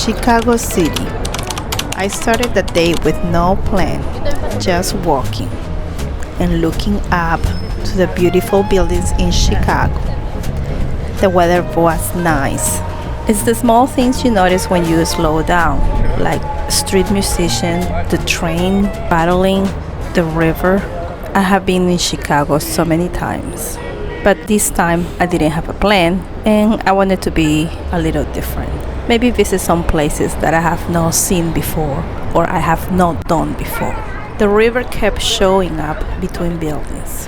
Chicago City. I started the day with no plan, just walking and looking up to the beautiful buildings in Chicago. The weather was nice. It's the small things you notice when you slow down, like street musician, the train rattling, the river. I have been in Chicago so many times, but this time I didn't have a plan and I wanted to be a little different. Maybe visit some places that I have not seen before or I have not done before. The river kept showing up between buildings,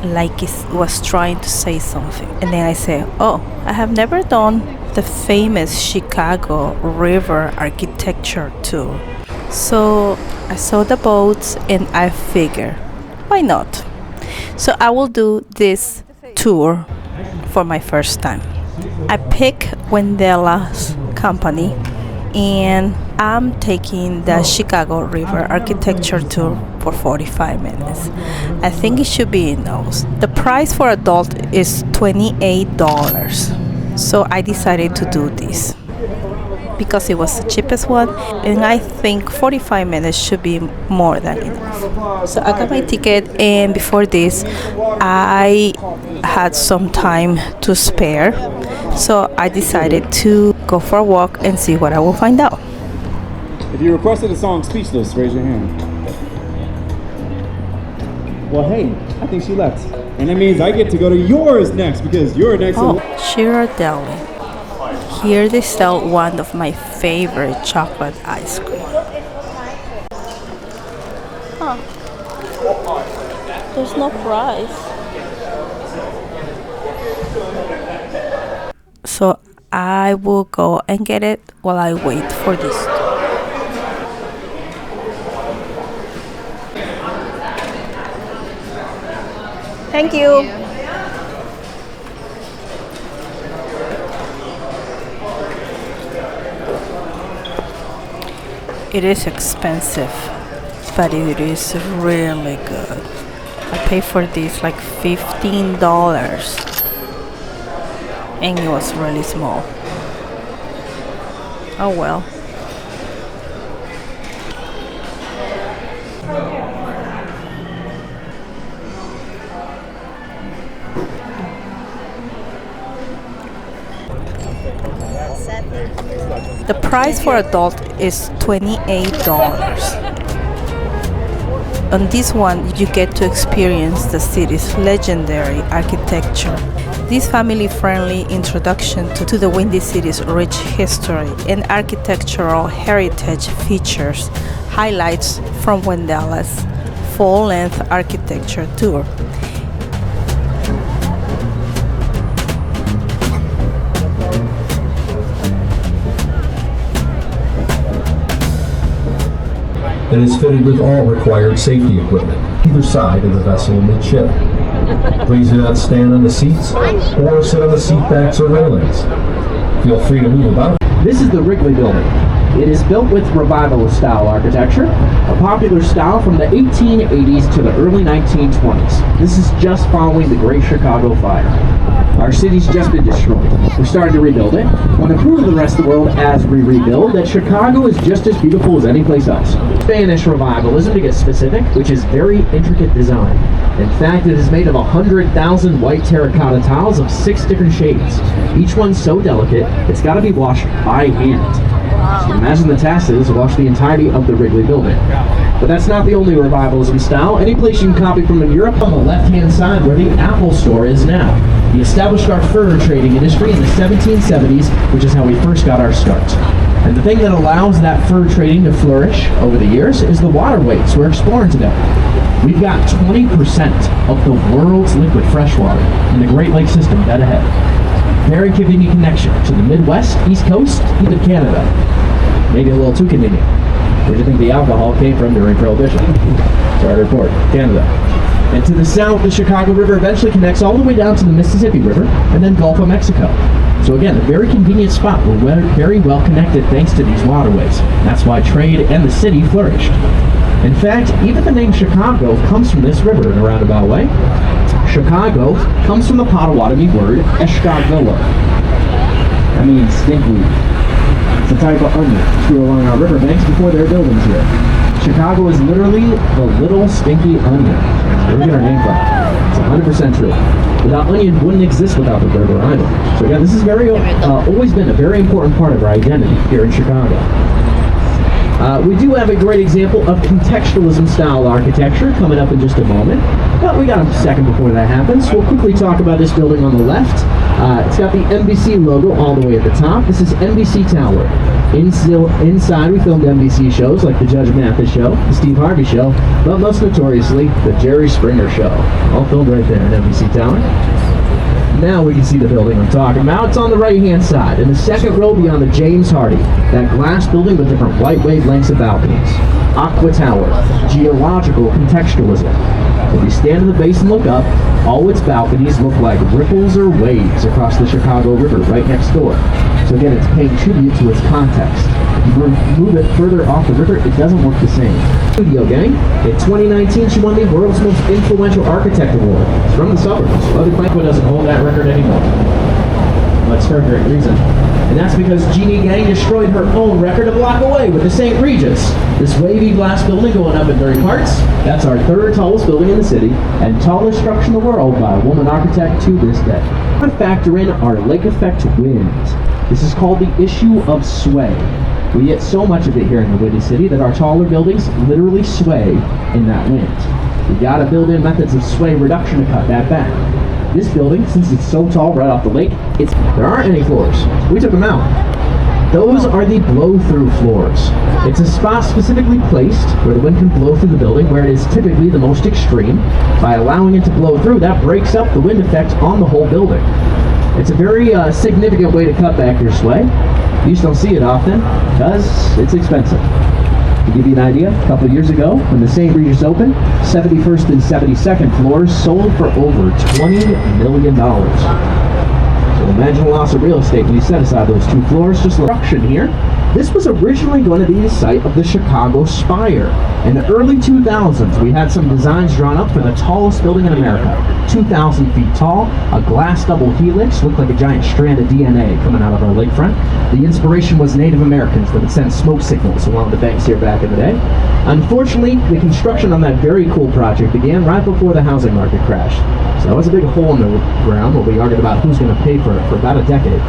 like it was trying to say something. And then I said, oh, I have never done the famous Chicago River architecture tour. So I saw the boats and I figured, why not? So I will do this tour for my first time. I picked Wendella's company and I'm taking the Chicago River architecture tour for 45 minutes. I think it should be in those. The price for adult is $28. So I decided to do this because it was the cheapest one, and I think 45 minutes should be more than enough. So I got my ticket, and before this I had some time to spare, so I decided to go for a walk and see what I will find out. If you requested a song Speechless, raise your hand. Well, hey, I think she left. And that means I get to go to yours next, because you're next. Oh, Shira Deli. Here they sell one of my favorite chocolate ice cream. Huh. There's no price. So I will go and get it while I wait for this. Thank you. It is expensive, but it is really good. I paid for this like $15, and it was really small. Oh well. The price for adult is $28. On this one, you get to experience the city's legendary architecture. This family-friendly introduction to the Windy City's rich history and architectural heritage features highlights from Wendella's full-length architecture tour. It is fitted with all required safety equipment, either side of the vessel midship. Please do not stand on the seats or sit on the seat backs or railings. Feel free to move about. This is the Wrigley Building. It is built with revivalist style architecture, a popular style from the 1880s to the early 1920s. This is just following the Great Chicago Fire. Our city's just been destroyed. We're starting to rebuild it. Want to prove to the rest of the world as we rebuild that Chicago is just as beautiful as any place else. Spanish revivalism, to get specific, which is very intricate design. In fact, it is made of 100,000 white terracotta tiles of 6 different shades. Each one so delicate, it's got to be washed by hand. So imagine the task is to wash the entirety of the Wrigley Building. But that's not the only revivalism style. Any place you can copy from in Europe, on the left-hand side where the Apple Store is now. We established our fur trading industry in the 1770s, which is how we first got our start. And the thing that allows that fur trading to flourish over the years is the waterways we're exploring today. We've got 20% of the world's liquid freshwater in the Great Lakes system dead ahead. Very convenient connection to the Midwest, East Coast, even Canada. Maybe a little too convenient. Where do you think the alcohol came from during Prohibition? Sorry to report, Canada. And to the south, the Chicago River eventually connects all the way down to the Mississippi River and then Gulf of Mexico. So again, a very convenient spot. We're very well connected thanks to these waterways. That's why trade and the city flourished. In fact, even the name Chicago comes from this river in a roundabout way. Chicago comes from the Potawatomi word Escargola. That means stinkweed. It's a type of onion grew along our riverbanks before there were buildings here. Chicago is literally the little stinky onion. Where we get our name from. It's 100% true. That onion wouldn't exist without the burger either. So again, this is always been a very important part of our identity here in Chicago. We do have a great example of contextualism style architecture coming up in just a moment. But we got a second before that happens. We'll quickly talk about this building on the left. It's got the NBC logo all the way at the top. This is NBC Tower. Inside, we filmed NBC shows like the Judge Mathis Show, the Steve Harvey Show, but most notoriously, the Jerry Springer Show. All filmed right there at NBC Tower. Now we can see the building I'm talking about. It's on the right-hand side, in the second row beyond the James Hardy, that glass building with different light wavelengths of balconies. Aqua Tower, geological contextualism. If you stand in the base and look up, all its balconies look like ripples or waves across the Chicago River right next door. So again, it's paying tribute to its context. If you move it further off the river, it doesn't look the same. Studio gang. In 2019, she won the world's most influential architect award. It's from the suburbs. Lovely Planko doesn't hold that record anymore. Well, it's for a great reason. And that's because Jeannie Gang destroyed her own record a block away with the St. Regis. This wavy glass building going up in 30 parts. That's our third tallest building in the city and tallest structure in the world by a woman architect to this day. To factor in our lake effect wind. This is called the issue of sway. We get so much of it here in the windy city that our taller buildings literally sway in that wind. We gotta build in methods of sway reduction to cut that back. This building, since it's so tall right off the lake, there aren't any floors. We took them out. Those are the blow-through floors. It's a spot specifically placed where the wind can blow through the building where it is typically the most extreme. By allowing it to blow through, that breaks up the wind effect on the whole building. It's a very significant way to cut back your sway. You just don't see it often because it's expensive. To give you an idea, a couple of years ago, when the St. Regis opened, 71st and 72nd floors sold for over $20 million. So imagine the loss of real estate when you set aside those two floors. Just construction here. This was originally going to be the site of the Chicago Spire. In the early 2000s, we had some designs drawn up for the tallest building in America. 2,000 feet tall, a glass double helix, looked like a giant strand of DNA coming out of our lakefront. The inspiration was Native Americans that would send smoke signals along the banks here back in the day. Unfortunately, the construction on that very cool project began right before the housing market crashed. So that was a big hole in the ground where we argued about who's going to pay for it for about a decade.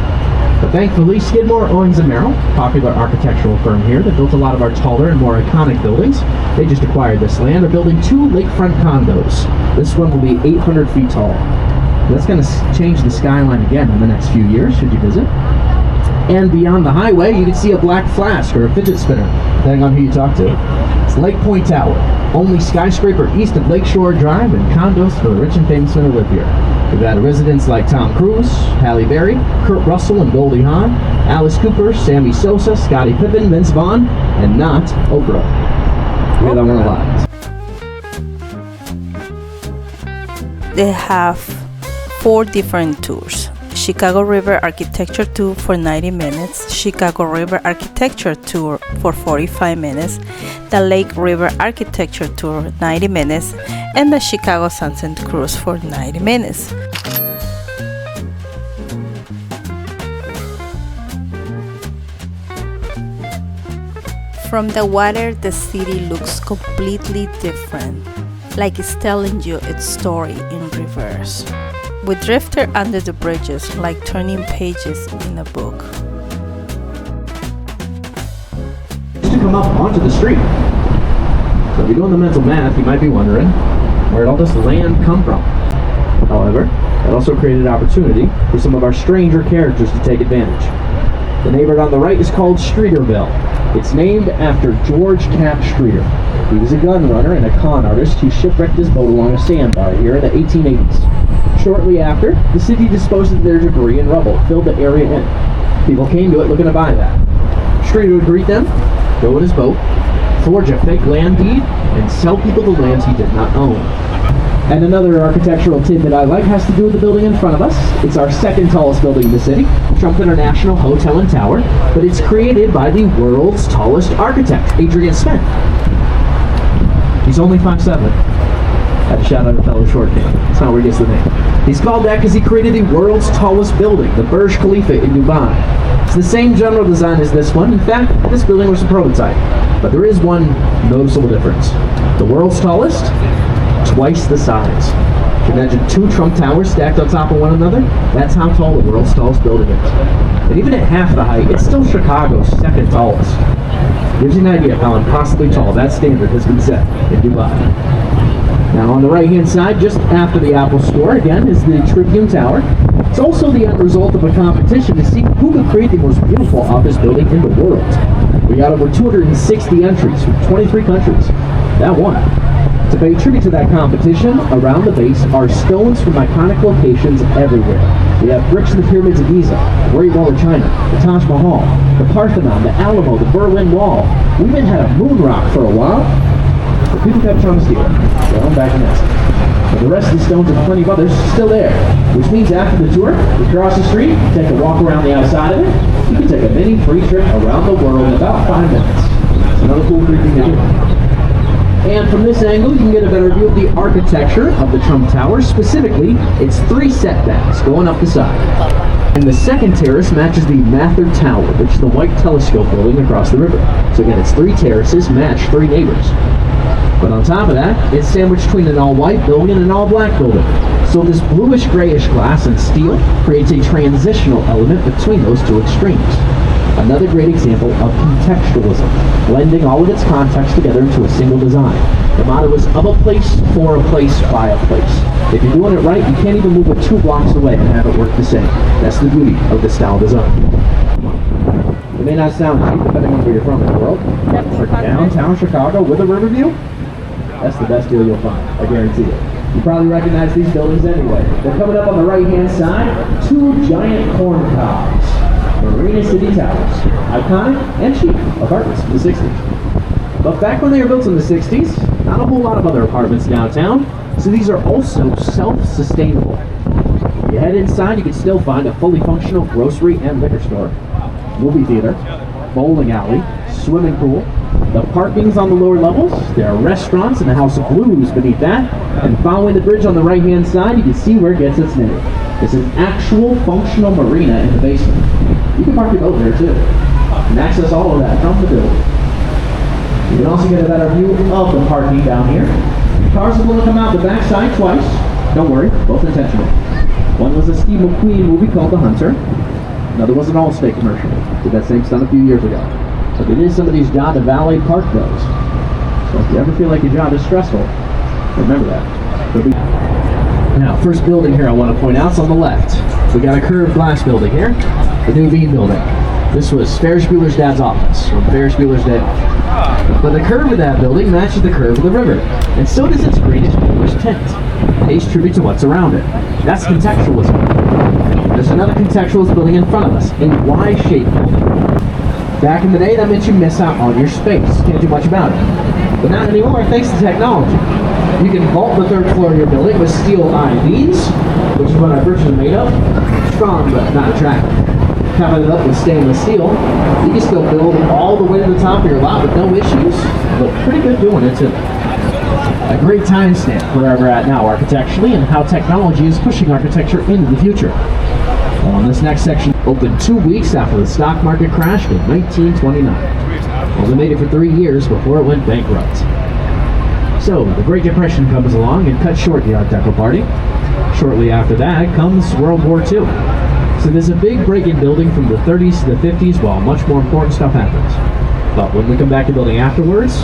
But thankfully, Skidmore, Owings & Merrill, popular architectural firm here that built a lot of our taller and more iconic buildings, they just acquired this land. They're building 2 lakefront condos. This one will be 800 feet tall. That's going to change the skyline again in the next few years, should you visit. And beyond the highway, you can see a black flask or a fidget spinner, depending on who you talk to. It's Lake Point Tower, only skyscraper east of Lakeshore Drive, and condos for the rich and famous who live here. We've had residents like Tom Cruise, Halle Berry, Kurt Russell and Goldie Hawn, Alice Cooper, Sammy Sosa, Scottie Pippen, Vince Vaughn, and not Oprah. We hear that one a lot. They have 4 different tours. Chicago River Architecture Tour for 90 minutes, Chicago River Architecture Tour for 45 minutes, the Lake River Architecture Tour 90 minutes, and the Chicago Sunset Cruise for 90 minutes. From the water, the city looks completely different, like it's telling you its story in reverse. We drifted under the bridges like turning pages in a book. To come up onto the street. So if you're doing the mental math, you might be wondering, where did all this land come from? However, it also created opportunity for some of our stranger characters to take advantage. The neighborhood on the right is called Streeterville. It's named after George Cap Streeter. He was a gun runner and a con artist who shipwrecked his boat along a sandbar here in the 1880s. Shortly after, the city disposed of their debris and rubble, filled the area in. People came to it looking to buy that. Streeter would greet them, go in his boat, forge a fake land deed, and sell people the lands he did not own. And another architectural tidbit I like has to do with the building in front of us. It's our second tallest building in the city, Trump International Hotel and Tower, but it's created by the world's tallest architect, Adrian Smith. He's only 5'7". Had to shout out a fellow short kid. That's not where he gets the name. He's called that because he created the world's tallest building, the Burj Khalifa in Dubai. It's the same general design as this one. In fact, this building was a prototype. But there is one noticeable difference. The world's tallest, twice the size. If you imagine two Trump towers stacked on top of one another, that's how tall the world's tallest building is. And even at half the height, it's still Chicago's second tallest. Gives you an idea of how impossibly tall that standard has been set in Dubai. Now on the right-hand side, just after the Apple Store, again, is the Tribune Tower. It's also the end result of a competition to see who could create the most beautiful office building in the world. We got over 260 entries from 23 countries. That won. To pay tribute to that competition, around the base are stones from iconic locations everywhere. We have bricks of the pyramids of Giza, the Great Wall of China, the Taj Mahal, the Parthenon, the Alamo, the Berlin Wall. We even had a moon rock for a while, but people kept trying to steal it. So I'm back in this. But the rest of the stones and plenty of others still there, which means after the tour, you cross the street, take a walk around the outside of it, you can take a mini free trip around the world in about 5 minutes. It's another cool free thing to do. And from this angle, you can get a better view of the architecture of the Trump Tower. Specifically, it's 3 setbacks going up the side. And the second terrace matches the Mathard Tower, which is the white telescope building across the river. So again, it's 3 terraces, match 3 neighbors. But on top of that, it's sandwiched between an all-white building and an all-black building. So this bluish-grayish glass and steel creates a transitional element between those 2 extremes. Another great example of contextualism, blending all of its context together into a single design. The motto is of a place, for a place, by a place. If you're doing it right, you can't even move it 2 blocks away and have it work the same. That's the beauty of this style design. It may not sound cheap depending on where you're from in the world. For downtown Chicago with a river view, that's the best deal you'll find, I guarantee it. You probably recognize these buildings anyway. They're coming up on the right-hand side, 2 giant corn cobs. Marina City Towers, iconic and cheap apartments from the 60s. But back when they were built in the 60s, not a whole lot of other apartments downtown, so these are also self-sustainable. If you head inside, you can still find a fully functional grocery and liquor store, movie theater, bowling alley, swimming pool. The parking's on the lower levels. There are restaurants and a House of Blues beneath that. And following the bridge on the right-hand side, you can see where it gets its name. It's an actual functional marina in the basement. You can park your boat there too, and access all of that from the building. You can also get a better view of the parking down here. Cars are going to come out the back side twice. Don't worry, both intentional. One was a Steve McQueen movie called The Hunter. Another was an Allstate commercial. Did that same stunt a few years ago. So they did some of these job to valet park those. So if you ever feel like your job is stressful, remember that. Now, first building here I want to point out is on the left. We got a curved glass building here, the New Bean building. This was Ferris Bueller's dad's office from Ferris Bueller's Day Off. But the curve of that building matches the curve of the river, and so does its greenish bluish tint. Pays tribute to what's around it. That's contextualism. There's another contextualist building in front of us, a Y-shaped building. Back in the day, that meant you miss out on your space. Can't do much about it. But not anymore, thanks to technology. You can vault the 3rd floor of your building with steel I-beams, which is what our bridges are made of. Strong, but not attractive. Cover it up with stainless steel. You can still build all the way to the top of your lot with no issues. Look pretty good doing it too. A great timestamp for where we're at now architecturally and how technology is pushing architecture into the future. Well, this next section opened 2 weeks after the stock market crashed in 1929. Only made it for 3 years before it went bankrupt. So, the Great Depression comes along and cuts short the Art Deco party. Shortly after that comes World War II. So there's a big break in building from the 30s to the 50s while much more important stuff happens. But when we come back to building afterwards,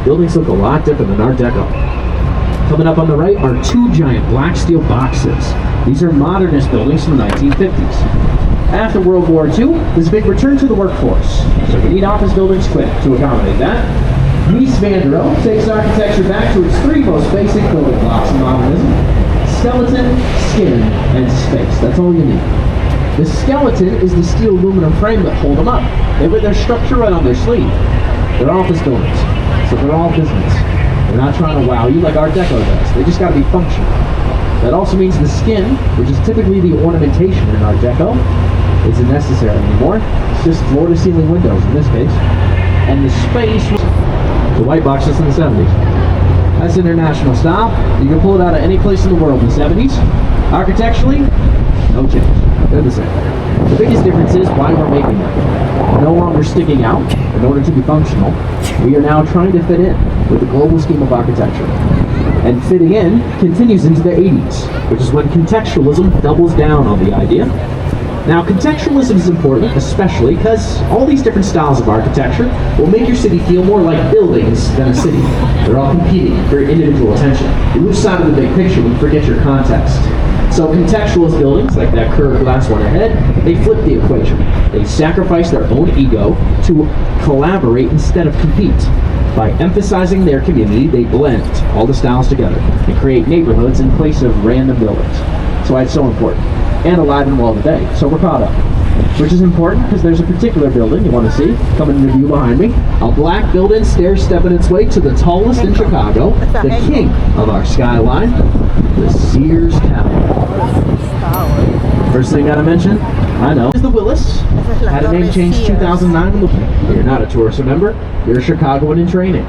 buildings look a lot different than Art Deco. Coming up on the right are 2 giant black steel boxes. These are modernist buildings from the 1950s. After World War II, there's a big return to the workforce. So we need office buildings quick to accommodate that. Mies van der Rohe takes architecture back to its 3 most basic building blocks in modernism: skeleton, skin, and space. That's all you need. The skeleton is the steel aluminum frame that hold them up. They wear their structure right on their sleeve. They're office buildings, so they're all business. They're not trying to wow you like Art Deco does. They just got to be functional. That also means the skin, which is typically the ornamentation in Art Deco, isn't necessary anymore. It's just floor-to-ceiling windows in this case. And the space, the white boxes in the 70s. That's international style. You can pull it out of any place in the world in the 70s. Architecturally, no change. They're the same. The biggest difference is why we're making them. We're no longer sticking out in order to be functional. We are now trying to fit in with the global scheme of architecture. And fitting in continues into the 80s, which is when contextualism doubles down on the idea. Now, contextualism is important, especially because all these different styles of architecture will make your city feel more like buildings than a city. They're all competing for your individual attention. You lose sight of the big picture when you forget your context. So contextualist buildings, like that curved glass one ahead, they flip the equation. They sacrifice their own ego to collaborate instead of compete. By emphasizing their community, they blend all the styles together and create neighborhoods in place of random buildings. That's why it's so important. And alive and well today, so we're caught up. Which is important because there's a particular building you want to see, coming into view behind me. A black building stair-stepping its way to the tallest in Chicago, the king of our skyline, the Sears Tower. First thing I gotta mention, I know, is the Willis. Had a name change 2009. You're not a tourist, remember? You're a Chicagoan in training.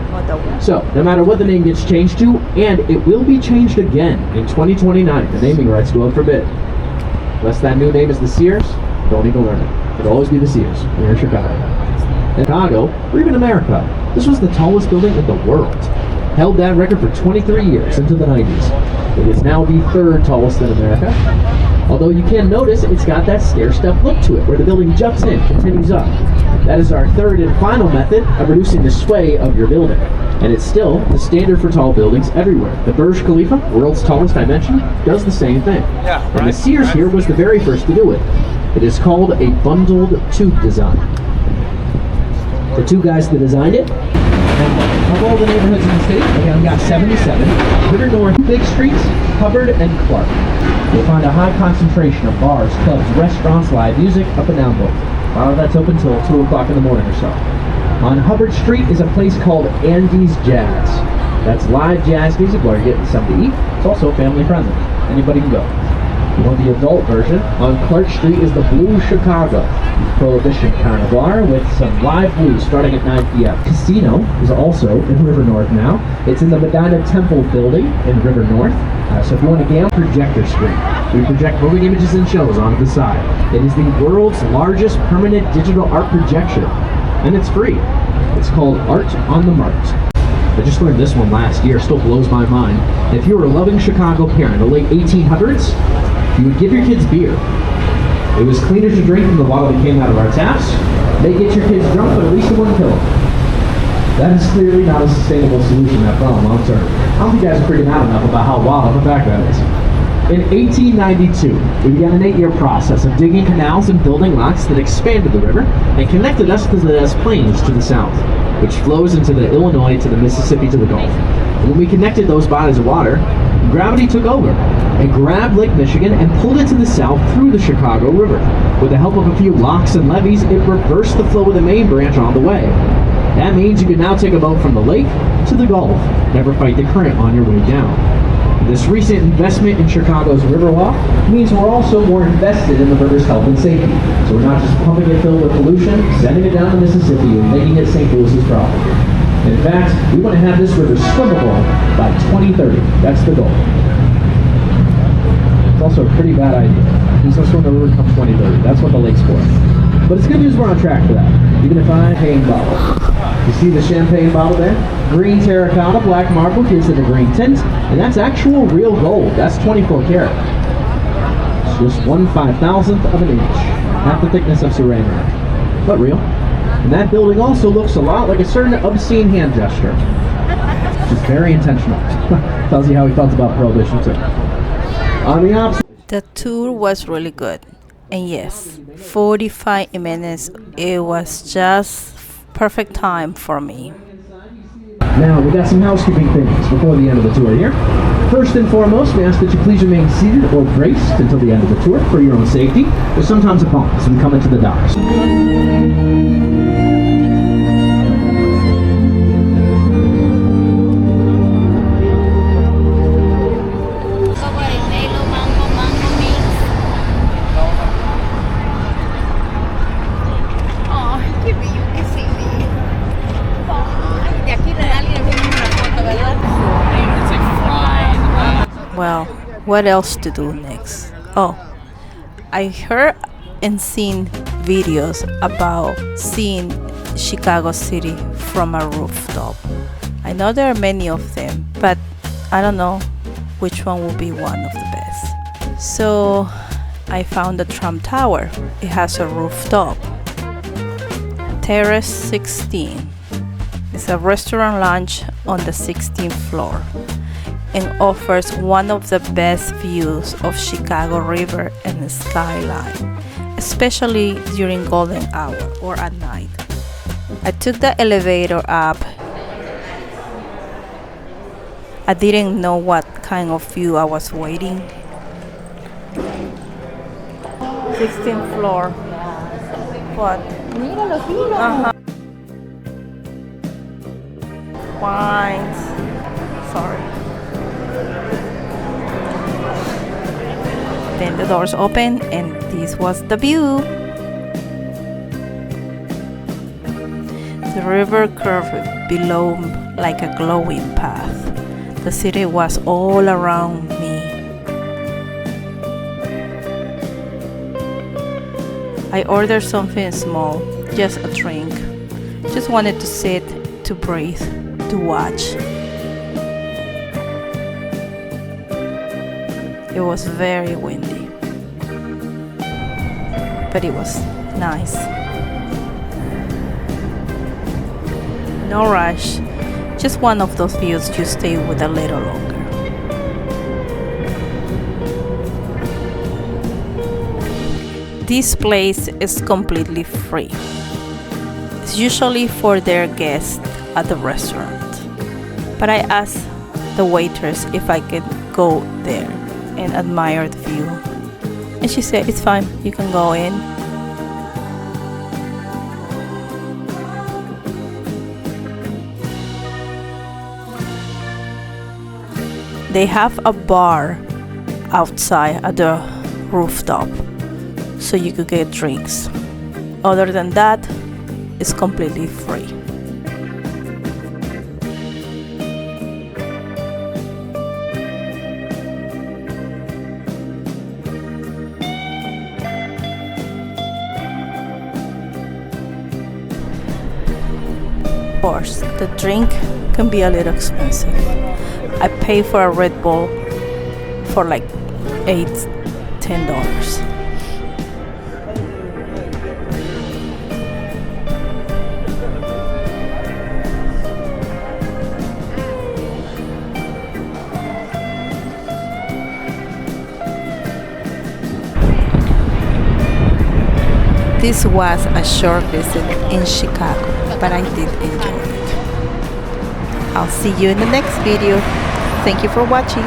So, no matter what the name gets changed to, and it will be changed again in 2029, the naming rights go up for bid. Unless that new name is the Sears, don't even learn it. It'll always be the Sears. We're in Chicago. In Chicago, or even America, this was the tallest building in the world. Held that record for 23 years into the 90s. It is now the third tallest in America. Although you can notice it's got that stair-step look to it, where the building jumps in, continues up. That is our third and final method of reducing the sway of your building. And it's still the standard for tall buildings everywhere. The Burj Khalifa, world's tallest I mentioned, does the same thing. And the Sears here was the very first to do it. It is called a bundled tube design. The two guys that designed it, and of all the neighborhoods in the city, again, we got 77. River North, Big Streets, Hubbard, and Clark. You'll find a high concentration of bars, clubs, restaurants, live music, up and down both. A lot of that's open till 2 o'clock in the morning or so. On Hubbard Street is a place called Andy's Jazz. That's live jazz music while you're getting something to eat. It's also family friendly. Anybody can go. You want the adult version? On Clark Street is the Blue Chicago Prohibition Carnival with some live blues starting at 9 p.m. Casino is also in River North now. It's in the Medina Temple building in River North. So if you want to gamble, projector screen. We project moving images and shows onto the side. It is the world's largest permanent digital art projection. And it's free. It's called Art on the Mart. I just learned this one last year, still blows my mind. If you were a loving Chicago parent in the late 1800s, you would give your kids beer. It was cleaner to drink than the water that came out of our taps. They get your kids drunk, but at least it wouldn't kill them. That is clearly not a sustainable solution to that problem long term. I don't think you guys are freaking out enough about how wild of a fact that is. In 1892, we began an 8-year process of digging canals and building locks that expanded the river and connected us to the Des Plaines to the south, which flows into the Illinois to the Mississippi to the Gulf. And when we connected those bodies of water, gravity took over and grabbed Lake Michigan and pulled it to the south through the Chicago River. With the help of a few locks and levees, it reversed the flow of the main branch on the way. That means you can now take a boat from the lake to the Gulf, never fight the current on your way down. This recent investment in Chicago's Riverwalk means we're also more invested in the river's health and safety. So we're not just pumping it filled with pollution, sending it down to Mississippi, and making it St. Louis's problem. In fact, we want to have this river swimmable by 2030. That's the goal. It's also a pretty bad idea. Who's going to swim the river come 2030? That's what the lake's for. But it's good news we're on track for that. Even if I champagne bottle. You see the champagne bottle there? Green terracotta, black marble gives it a green tint, and that's actual real gold. That's 24 karat. It's just 1/5000th of an inch, half the thickness of ceramic, but real. And that building also looks a lot like a certain obscene hand gesture, which is very intentional. Tells you how he felt about Prohibition too. On the opposite. The tour was really good. And yes, 45 minutes, it was just perfect time for me. Now, we got some housekeeping things before the end of the tour here. First and foremost, we ask that you please remain seated or braced until the end of the tour for your own safety. There's sometimes a bump as we come into the docks. Well, what else to do next? Oh, I heard and seen videos about seeing Chicago City from a rooftop. I know there are many of them, but I don't know which one will be one of the best. So I found the Trump Tower. It has a rooftop. Terrace 16. It's a restaurant lounge on the 16th floor and offers one of the best views of Chicago River and the skyline, especially during golden hour or at night. I took the elevator up. I didn't know what kind of view I was waiting. 16th floor. What? Uh-huh. Wines. Sorry. Then the doors open and this was the view. The river curved below like a glowing path. The city was all around me. I ordered something small, just a drink. Just wanted to sit, to breathe, to watch. It was very windy, but it was nice. No rush, just one of those views you stay with a little longer. This place is completely free. It's usually for their guests at the restaurant, but I asked the waitress if I could go there and admire the view, and she said it's fine, you can go in. They have a bar outside at the rooftop, so you could get drinks. Other than that, it's completely free. Of course, the drink can be a little expensive. I paid for a Red Bull for like $10. This was a short visit in Chicago, but I did enjoy it. I'll see you in the next video. Thank you for watching.